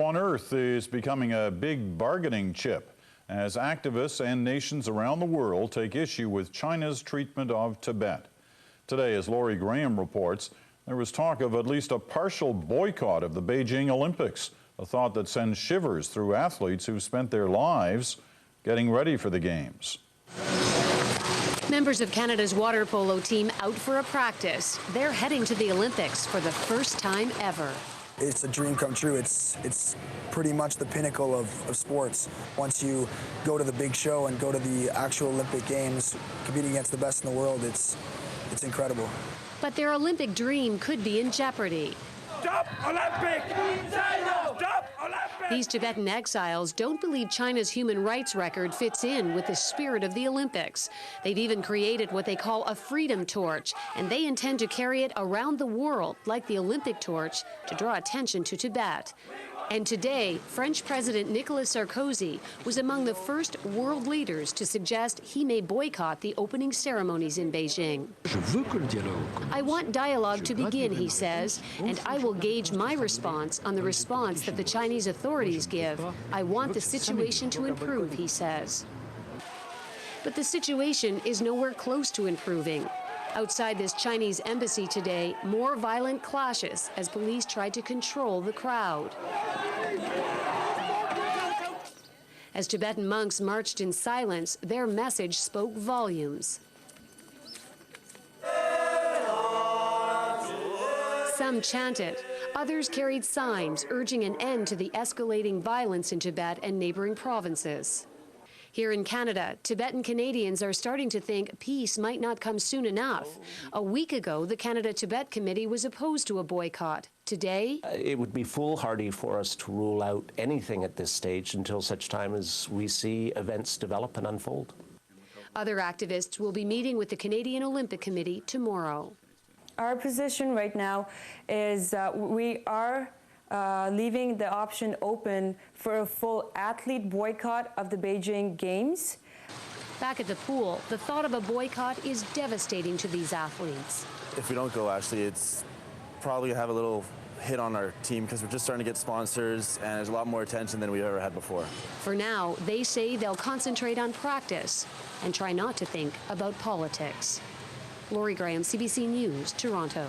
on Earth is becoming a big bargaining chip as activists and nations around the world take issue with China's treatment of Tibet. Today, as Lori Graham reports, there was talk of at least a partial boycott of the Beijing Olympics, a thought that sends shivers through athletes who spent their lives getting ready for the Games. Members of Canada's water polo team out for a practice. They're heading to the Olympics for the first time ever. It's a dream come true. It's pretty much the pinnacle of sports. Once you go to the big show and go to the actual Olympic Games, competing against the best in the world, it's incredible. But their Olympic dream could be in jeopardy. Stop Olympic! Stop Olympic! These Tibetan exiles don't believe China's human rights record fits in with the spirit of the Olympics. They've even created what they call a freedom torch, and they intend to carry it around the world, like the Olympic torch, to draw attention to Tibet. And today, French President Nicolas Sarkozy was among the first world leaders to suggest he may boycott the opening ceremonies in Beijing. I want dialogue to begin, he says, and I will gauge my response on the response that the Chinese authorities give. I want the situation to improve, he says. But the situation is nowhere close to improving. Outside this Chinese embassy today, more violent clashes as police tried to control the crowd. As Tibetan monks marched in silence, their message spoke volumes. Some chanted, others carried signs urging an end to the escalating violence in Tibet and neighboring provinces. Here in Canada, Tibetan Canadians are starting to think peace might not come soon enough. A week ago, the Canada-Tibet Committee was opposed to a boycott. Today, it would be foolhardy for us to rule out anything at this stage until such time as we see events develop and unfold. Other activists will be meeting with the Canadian Olympic Committee tomorrow. Our position right now is we are leaving the option open for a full athlete boycott of the Beijing Games. Back at the pool, the thought of a boycott is devastating to these athletes. If we don't go, Ashley, it's probably going to have a little hit on our team because we're just starting to get sponsors and there's a lot more attention than we've ever had before. For now, they say they'll concentrate on practice and try not to think about politics. Lori Graham, CBC News, Toronto.